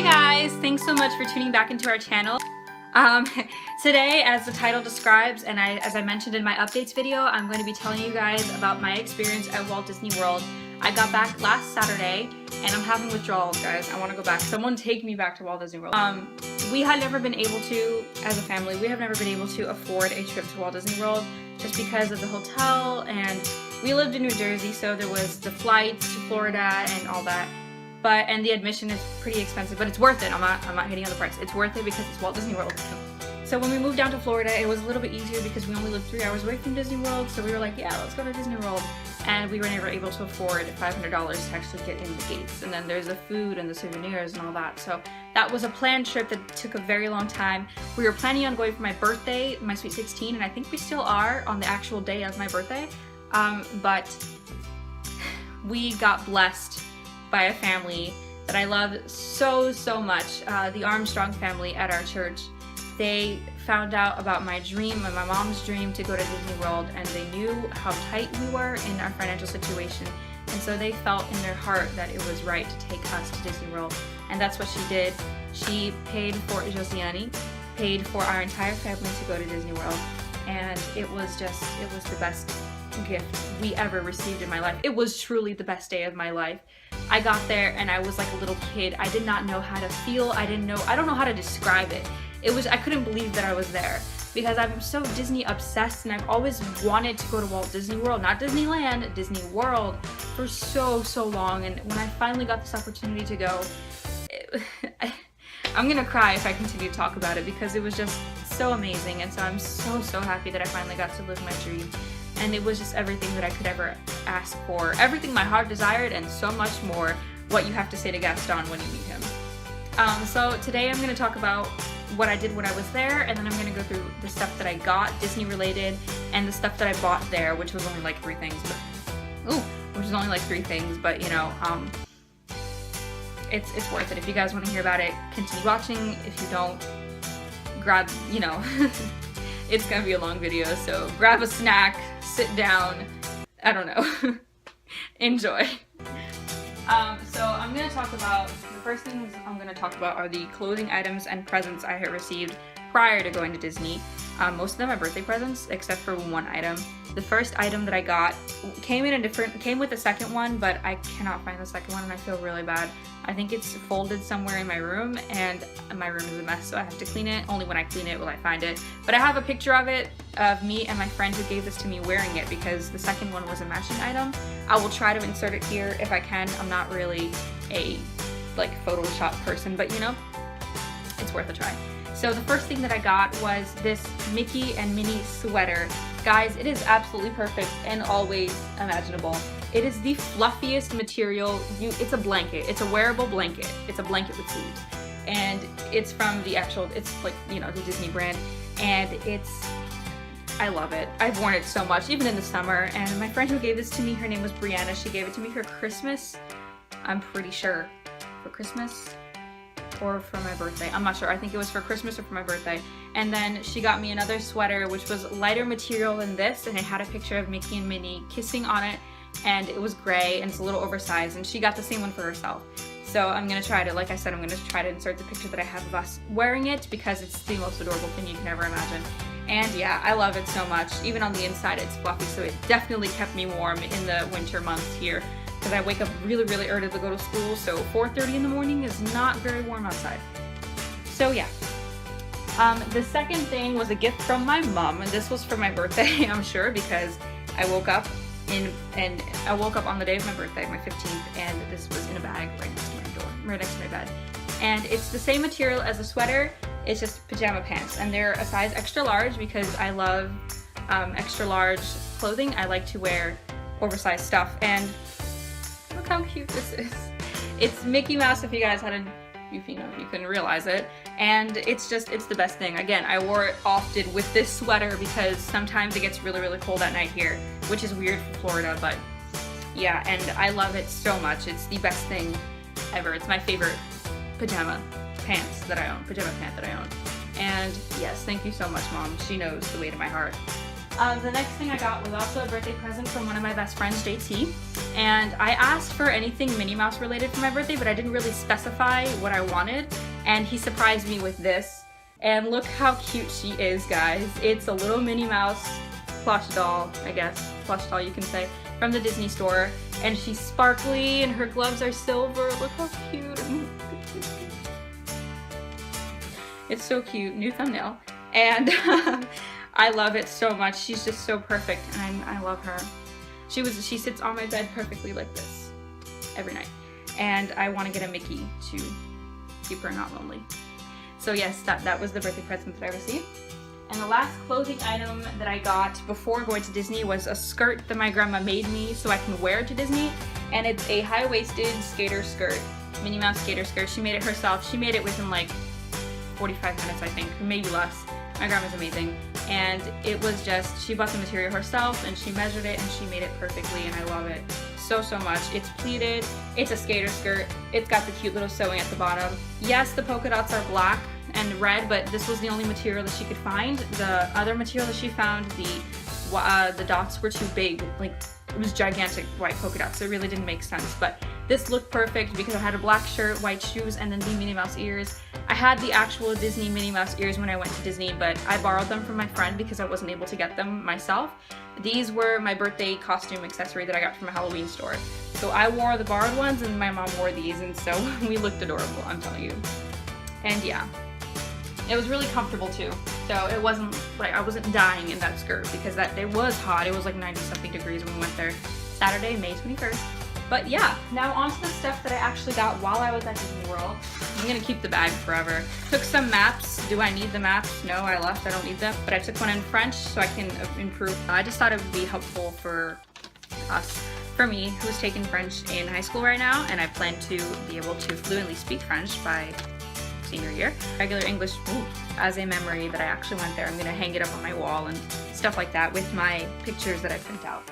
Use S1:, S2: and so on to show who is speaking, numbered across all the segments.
S1: guys, thanks so much for tuning back into our channel. Today, as the title describes, and as I mentioned in my updates video, I'm going to be telling you guys about my experience at Walt Disney World. I got back last Saturday, and I'm having withdrawals, guys. I want to go back. Someone take me back to Walt Disney World. We had never been able to, as a family, we have never been able to afford a trip to Walt Disney World just because of the hotel, and we lived in New Jersey, so there was the flights to Florida and all that. And the admission is pretty expensive, but it's worth it. I'm not hating on the price. It's worth it because it's Walt Disney World. So when we moved down to Florida, it was a little bit easier because we only lived 3 hours away from Disney World. So we were like, yeah, let's go to Disney World. And we were never able to afford $500 to actually get in the gates. And then there's the food and the souvenirs and all that. So that was a planned trip that took a very long time. We were planning on going for my birthday, my Sweet 16, and I think we still are on the actual day of my birthday. But we got blessed by a family that I love so much, the Armstrong family at our church. They found out about my dream and my mom's dream to go to Disney World, and they knew how tight we were in our financial situation, and so they felt in their heart that it was right to take us to Disney World, and that's what she did. She paid for Josiane, paid for our entire family to go to Disney World, and it was the best gift we ever received in my life. It was truly the best day of my life. I got there and I was like a little kid. I did not know how to feel. I don't know how to describe it. I couldn't believe that I was there because I'm so Disney obsessed, and I've always wanted to go to Walt Disney World, not Disneyland, Disney World, for so long. And when I finally got this opportunity to go, I'm gonna cry if I continue to talk about it because it was just so amazing. And so I'm so happy that I finally got to live my dream. And it was just everything that I could ever ask for, everything my heart desired, and so much more. What you have to say to Gaston when you meet him. So today I'm going to talk about what I did when I was there, and then I'm going to go through the stuff that I got Disney related, and the stuff that I bought there, which was only like 3 things. But you know, it's worth it. If you guys want to hear about it, continue watching. If you don't, grab, you know. It's gonna be a long video, so grab a snack, sit down, I don't know, enjoy. So I'm gonna talk about, the first things I'm gonna talk about are the clothing items and presents I had received prior to going to Disney. Most of them are birthday presents, except for one item. The first item that I got came with the second one, but I cannot find the second one and I feel really bad. I think it's folded somewhere in my room, and my room is a mess, so I have to clean it. Only when I clean it will I find it. But I have a picture of it, of me and my friend who gave this to me wearing it, because the second one was a matching item. I will try to insert it here if I can. I'm not really a Photoshop person, but you know, it's worth a try. So the first thing that I got was this Mickey and Minnie sweater. Guys, it is absolutely perfect and always imaginable. It is the fluffiest material. It's a blanket. It's a wearable blanket. It's a blanket with sleeves. And it's from it's like, you know, the Disney brand. And I love it. I've worn it so much, even in the summer. And my friend who gave this to me, her name was Brianna. She gave it to me for Christmas. I'm pretty sure. For Christmas? Or for my birthday. I'm not sure. I think it was for Christmas or for my birthday. And then she got me another sweater which was lighter material than this, and it had a picture of Mickey and Minnie kissing on it, and it was gray and it's a little oversized, and she got the same one for herself. So I'm gonna try to, like I said, I'm gonna try to insert the picture that I have of us wearing it because it's the most adorable thing you can ever imagine. And yeah, I love it so much. Even on the inside it's fluffy, so it definitely kept me warm in the winter months here. Because I wake up really early to go to school, so 4:30 in the morning is not very warm outside. So yeah. The second thing was a gift from my mom, and this was for my birthday, I'm sure, because I woke up on the day of my birthday, my 15th, and this was in a bag right next to my door, right next to my bed. And it's the same material as the sweater, it's just pajama pants, and they're a size extra large because I love extra large clothing. I like to wear oversized stuff, and look how cute this is. It's Mickey Mouse, if you guys you couldn't realize it. And it's the best thing. Again, I wore it often with this sweater because sometimes it gets really cold at night here, which is weird for Florida, but yeah, and I love it so much. It's the best thing ever. It's my favorite pajama pant that I own. And yes, thank you so much, Mom. She knows the way to my heart. The next thing I got was also a birthday present from one of my best friends, JT. And I asked for anything Minnie Mouse related for my birthday, but I didn't really specify what I wanted. And he surprised me with this. And look how cute she is, guys. It's a little Minnie Mouse plush doll, I guess. Plush doll, you can say, from the Disney store. And she's sparkly and her gloves are silver. Look how cute. It's so cute. New thumbnail. And I love it so much. She's just so perfect and I love her. She sits on my bed perfectly like this every night. And I want to get a Mickey to keep her not lonely. So yes, that was the birthday present that I received. And the last clothing item that I got before going to Disney was a skirt that my grandma made me so I can wear to Disney. And it's a high-waisted skater skirt, Minnie Mouse skater skirt. She made it herself. She made it within like 45 minutes, I think, maybe less. My grandma's amazing. And it was just, she bought the material herself and she measured it and she made it perfectly and I love it so much. It's pleated, it's a skater skirt, it's got the cute little sewing at the bottom. Yes, the polka dots are black and red, but this was the only material that she could find. The other material that she found, the dots were too big, like it was gigantic white polka dots, so it really didn't make sense. But this looked perfect because I had a black shirt, white shoes, and then the Minnie Mouse ears. I had the actual Disney Minnie Mouse ears when I went to Disney, but I borrowed them from my friend because I wasn't able to get them myself. These were my birthday costume accessory that I got from a Halloween store. So I wore the borrowed ones and my mom wore these, and so we looked adorable, I'm telling you. And yeah, it was really comfortable too. So it wasn't like I wasn't dying in that skirt because it was hot. It was like 90 something degrees when we went there Saturday, May 21st. But yeah, now on to the stuff that I actually got while I was at Disney World. I'm gonna keep the bag forever. Took some maps. Do I need the maps? No, I left, I don't need them. But I took one in French so I can improve. I just thought it would be helpful for me, who's taking French in high school right now, and I plan to be able to fluently speak French by senior year. Regular English as a memory that I actually went there. I'm gonna hang it up on my wall and stuff like that with my pictures that I print out.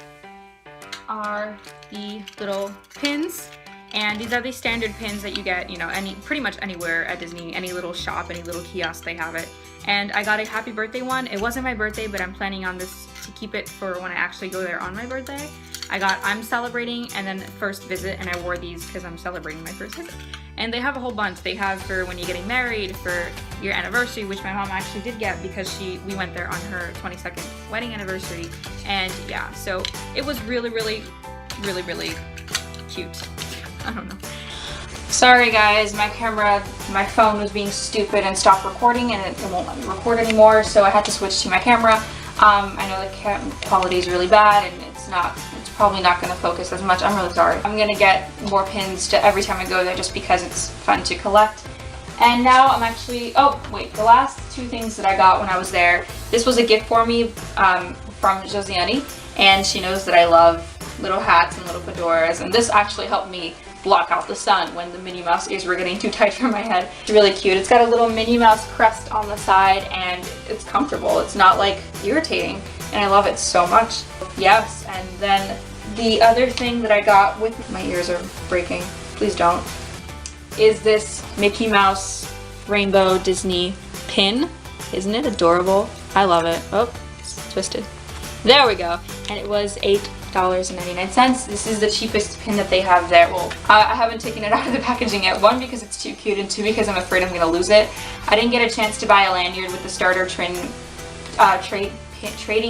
S1: Are the little pins, and these are the standard pins that you get, you know, pretty much anywhere at Disney, any little shop, any little kiosk, they have it. And I got a happy birthday one. It wasn't my birthday, but I'm planning on this to keep it for when I actually go there on my birthday. I got I'm celebrating and then first visit, and I wore these because I'm celebrating my first visit. And they have a whole bunch. They have for when you're getting married, for your anniversary, which my mom actually did get because we went there on her 22nd wedding anniversary. And yeah, so it was really cute. I don't know. Sorry guys, my phone was being stupid and stopped recording, and it won't let me record anymore, so I had to switch to my camera. I know the quality is really bad and it's probably not going to focus as much. I'm really sorry. I'm going to get more pins every time I go there just because it's fun to collect. And now I'm actually, oh wait, the last two things that I got when I was there, this was a gift for me from Josiane, and she knows that I love little hats and little fedoras, and this actually helped me block out the sun when the Minnie Mouse ears were getting too tight for my head. It's really cute. It's got a little Minnie Mouse crest on the side and it's comfortable. It's not like irritating, and I love it so much. Yes, and then the other thing that I got with my ears are breaking, please don't, is this Mickey Mouse Rainbow Disney pin. Isn't it adorable? I love it. Oh, it's twisted. There we go. And it was $8.99. This is the cheapest pin that they have there. Well, I haven't taken it out of the packaging yet. One, because it's too cute, and two, because I'm afraid I'm going to lose it. I didn't get a chance to buy a lanyard with the starter trading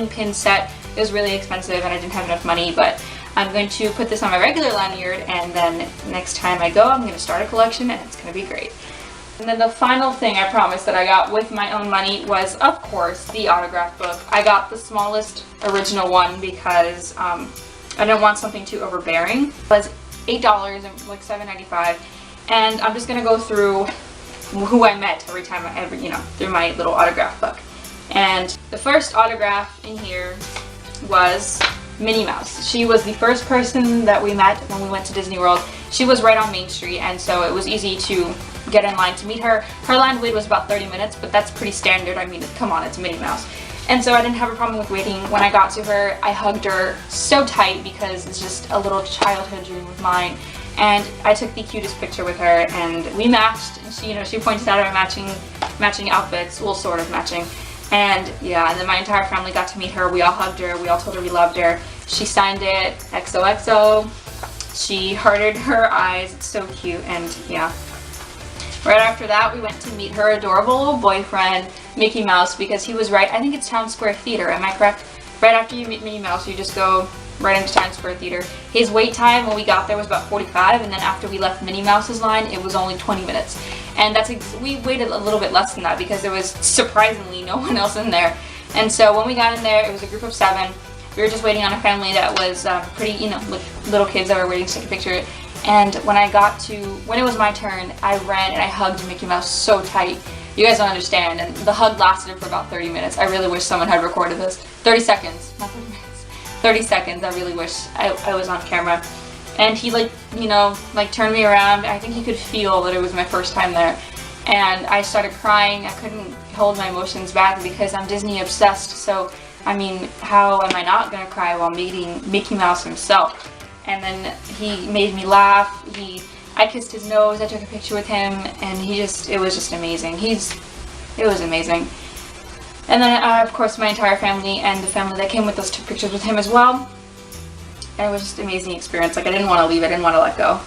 S1: pin set. It was really expensive and I didn't have enough money, but I'm going to put this on my regular lanyard, and then next time I go, I'm going to start a collection and it's going to be great. And then the final thing I promised that I got with my own money was, of course, the autograph book. I got the smallest original one because I didn't want something too overbearing. It was $8 and like $7.95, and I'm just gonna go through who I met every time through my little autograph book. And the first autograph in here was Minnie Mouse. She was the first person that we met when we went to Disney World. She was right on Main Street, and so it was easy to get in line to meet her. Her line wait was about 30 minutes, but that's pretty standard. I mean, come on, it's Minnie Mouse. And so I didn't have a problem with waiting. When I got to her, I hugged her so tight because it's just a little childhood dream of mine. And I took the cutest picture with her, and we matched. And she pointed out our matching outfits, well, sort of matching. And yeah, and then my entire family got to meet her. We all hugged her. We all told her we loved her. She signed it XOXO. She hearted her eyes. It's so cute. And yeah. Right after that, we went to meet her adorable little boyfriend, Mickey Mouse, because he was right. I think it's Town Square Theater. Am I correct? Right after you meet Mickey Mouse, you just go right into Times Square Theater. His wait time when we got there was about 45, and then after we left Minnie Mouse's line, it was only 20 minutes. And we waited a little bit less than that because there was surprisingly no one else in there. And so when we got in there, it was a group of 7. We were just waiting on a family that was pretty, you know, with little kids that were waiting to take a picture. And when it was my turn, I ran and I hugged Mickey Mouse so tight. You guys don't understand. And the hug lasted for about 30 minutes. I really wish someone had recorded this. 30 seconds, not 30 minutes. 30 seconds. I really wish I was on camera. And he turned me around. I think he could feel that it was my first time there. And I started crying. I couldn't hold my emotions back because I'm Disney obsessed. So, I mean, how am I not gonna cry while meeting Mickey Mouse himself? And then he made me laugh. I kissed his nose. I took a picture with him, and it was just amazing. It was amazing. And then, of course, my entire family and the family that came with us took pictures with him as well. And it was just an amazing experience. Like, I didn't want to leave. I didn't want to let go.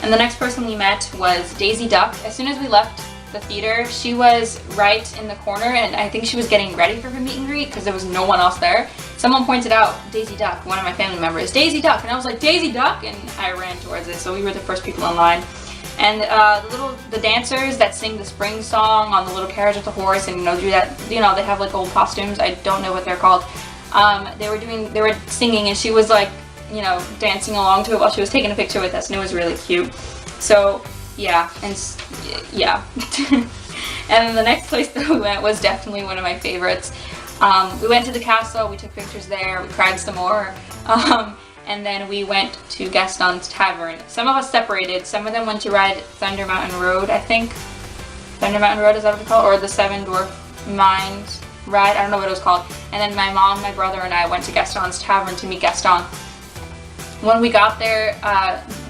S1: And the next person we met was Daisy Duck. As soon as we left the theater, she was right in the corner, and I think she was getting ready for her meet and greet because there was no one else there. Someone pointed out Daisy Duck, one of my family members, Daisy Duck, and I was like, Daisy Duck, and I ran towards it. So we were the first people in line. And the dancers that sing the spring song on the little carriage with the horse, and do that, they have like old costumes. I don't know what they're called. They were singing, and she was like, dancing along to it while she was taking a picture with us, and it was really cute. So yeah, and yeah. And then the next place that we went was definitely one of my favorites. We went to the castle, we took pictures there, we cried some more, and then we went to Gaston's Tavern. Some of us separated. Some of them went to ride Thunder Mountain Road, I think. Thunder Mountain Road, is that what it's called? Or the Seven Dwarf Mines ride, I don't know what it was called. And then my mom, my brother, and I went to Gaston's Tavern to meet Gaston. When we got there,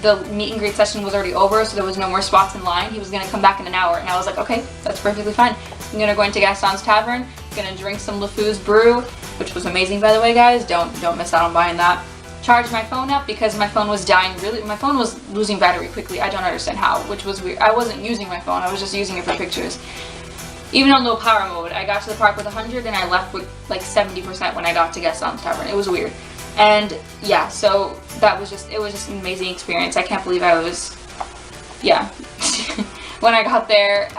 S1: the meet and greet session was already over, so there was no more spots in line. He was going to come back in an hour, and I was like, okay, that's perfectly fine. I'm going to go into Gaston's Tavern, going to drink some LeFou's brew, which was amazing, by the way, guys. Don't miss out on buying that. Charge my phone up because my phone was dying my phone was losing battery quickly. I don't understand how, which was weird. I wasn't using my phone, I was just using it for pictures. Even on low power mode, I got to the park with 100 and I left with like 70% when I got to Gaston's Tavern. It was weird. And yeah, so it was just an amazing experience. I can't believe yeah. When I got there,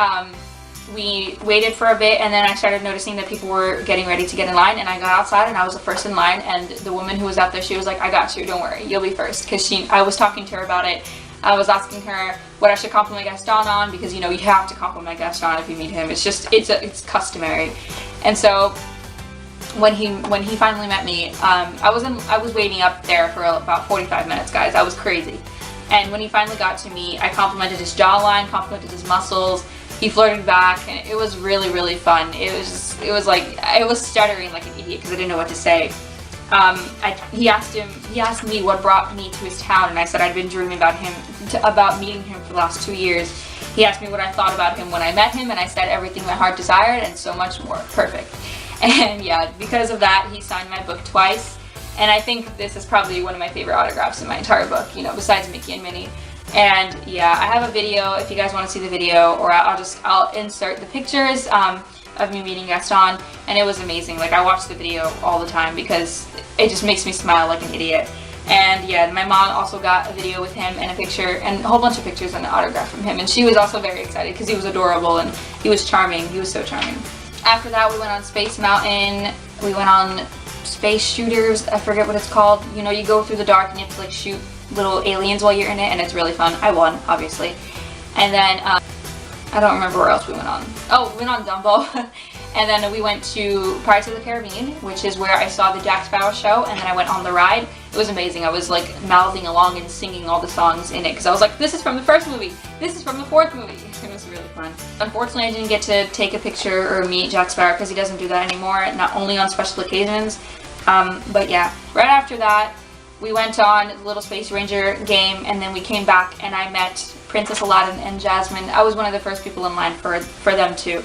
S1: we waited for a bit, and then I started noticing that people were getting ready to get in line, and I got outside and I was the first in line, and the woman who was out there, she was like, I got you, don't worry, you'll be first, because I was talking to her about it. I was asking her what I should compliment Gaston on, because you have to compliment Gaston if you meet him. It's customary. And so when he finally met me, I was waiting up there for about 45 minutes, guys. I was crazy. And when he finally got to me, I complimented his jawline, complimented his muscles. He flirted back, and it was really, really fun. It was like, I was stuttering like an idiot because I didn't know what to say. He asked me what brought me to his town, and I said I'd been dreaming about meeting him for the last 2 years. He asked me what I thought about him when I met him, and I said everything my heart desired and so much more. Perfect. And yeah, because of that, he signed my book twice, and I think this is probably one of my favorite autographs in my entire book, besides Mickey and Minnie. And yeah, I have a video if you guys want to see the video, or I'll insert the pictures of me meeting Gaston, and it was amazing. Like, I watch the video all the time because it just makes me smile like an idiot. And yeah, my mom also got a video with him and a picture and a whole bunch of pictures and an autograph from him, and she was also very excited because he was adorable and he was charming. He was so charming. After that, we went on Space Mountain. We went on Space Shooters. I forget what it's called. You go through the dark and you have to like shoot little aliens while you're in it, and it's really fun. I won, obviously. And then I don't remember where else we went on. Oh, we went on Dumbo. And then we went to Pirates of the Caribbean, which is where I saw the Jack Sparrow show, and then I went on the ride. It was amazing. I was like mouthing along and singing all the songs in it because I was like, this is from the first movie, this is from the fourth movie. It was really fun. Unfortunately, I didn't get to take a picture or meet Jack Sparrow because he doesn't do that anymore, not only on special occasions. But yeah, right after that, we went on the Little Space Ranger game, and then we came back and I met Princess Aladdin and Jasmine. I was one of the first people in line for them too.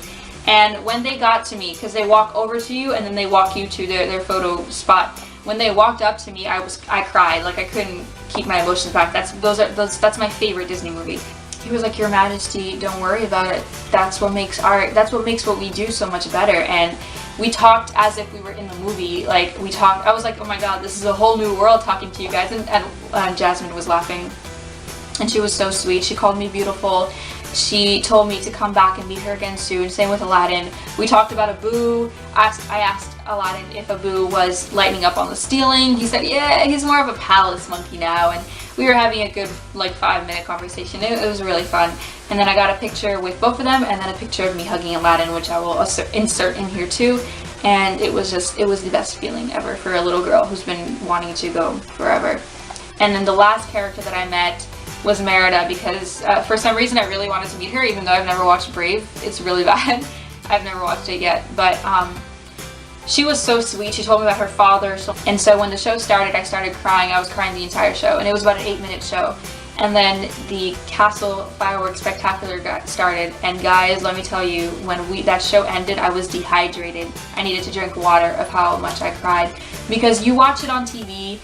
S1: And when they got to me, because they walk over to you and then they walk you to their photo spot. When they walked up to me, I cried. Like, I couldn't keep my emotions back. That's my favorite Disney movie. He was like, Your Majesty, don't worry about it. That's what makes art. That's what makes what we do so much better. And we talked as if we were in the movie. Like, we talked. I was like, oh my God, this is a whole new world talking to you guys. And Jasmine was laughing, and she was so sweet. She called me beautiful. She told me to come back and meet her again soon. Same with Aladdin. We talked about Abu. I asked Aladdin if Abu was lighting up on the ceiling. He said, yeah, he's more of a palace monkey now. And we were having a good, like, 5-minute conversation. It was really fun. And then I got a picture with both of them, and then a picture of me hugging Aladdin, which I will insert in here too. And it was the best feeling ever for a little girl who's been wanting to go forever. And then the last character that I met was Merida, because for some reason I really wanted to meet her, even though I've never watched Brave. It's really bad. I've never watched it yet, but she was so sweet. She told me about her father, and so when the show started, I started crying. I was crying the entire show, and it was about an 8-minute show. And then the castle fireworks spectacular started, and guys, let me tell you, when that show ended, I was dehydrated. I needed to drink water of how much I cried, because you watch it on TV,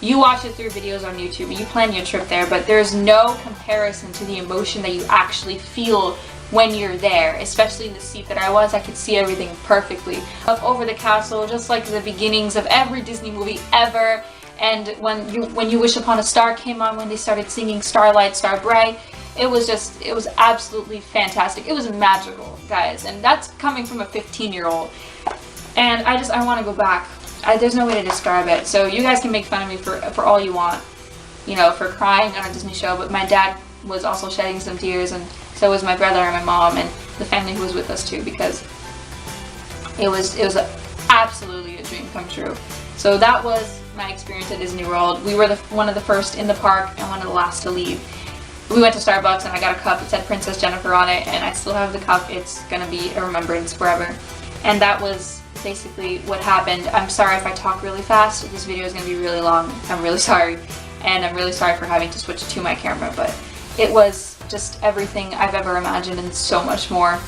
S1: you watch it through videos on YouTube, you plan your trip there, but there's no comparison to the emotion that you actually feel when you're there, especially in the seat that I was. I could see everything perfectly. Up over the castle, just like the beginnings of every Disney movie ever. And when you wish upon a star came on, when they started singing Starlight, Star Bright, it was absolutely fantastic. It was magical, guys, and that's coming from a 15-year-old. And I want to go back. There's no way to describe it. So you guys can make fun of me for all you want, you know, for crying on a Disney show, but my dad was also shedding some tears, and so was my brother and my mom and the family who was with us too, because it was absolutely a dream come true. So that was my experience at Disney World. We were one of the first in the park and one of the last to leave. We went to Starbucks and I got a cup. It said Princess Jennifer on it, and I still have the cup. It's gonna be a remembrance forever. And that was basically what happened. I'm sorry if I talk really fast. This video is gonna be really long. I'm really sorry. And I'm really sorry for having to switch to my camera, but it was just everything I've ever imagined and so much more.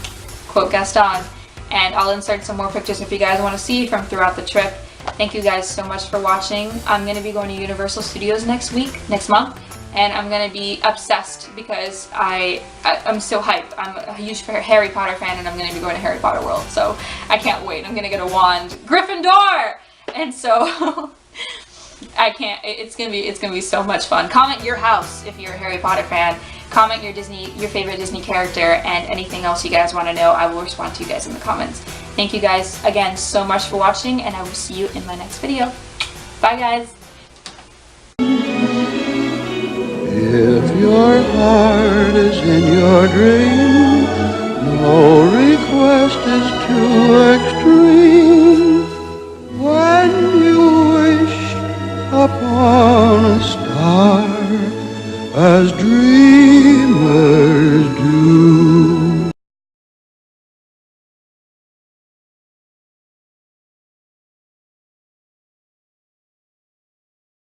S1: Quote Gaston. And I'll insert some more pictures if you guys want to see from throughout the trip. Thank you guys so much for watching. I'm going to be going to Universal Studios next month, and I'm going to be obsessed because I'm so hyped. I'm a huge Harry Potter fan, and I'm going to be going to Harry Potter World, so I can't wait. I'm going to get a wand. Gryffindor! And so I can't, it's gonna be so much fun. Comment your house if you're a Harry Potter fan. Comment your favorite Disney character, and anything else you guys want to know. I will respond to you guys in the comments. Thank you guys again so much for watching, and I will see you in my next video. Bye guys.
S2: If your heart is in your dream, no request is too extreme. When you wish upon a star, as dreamers do.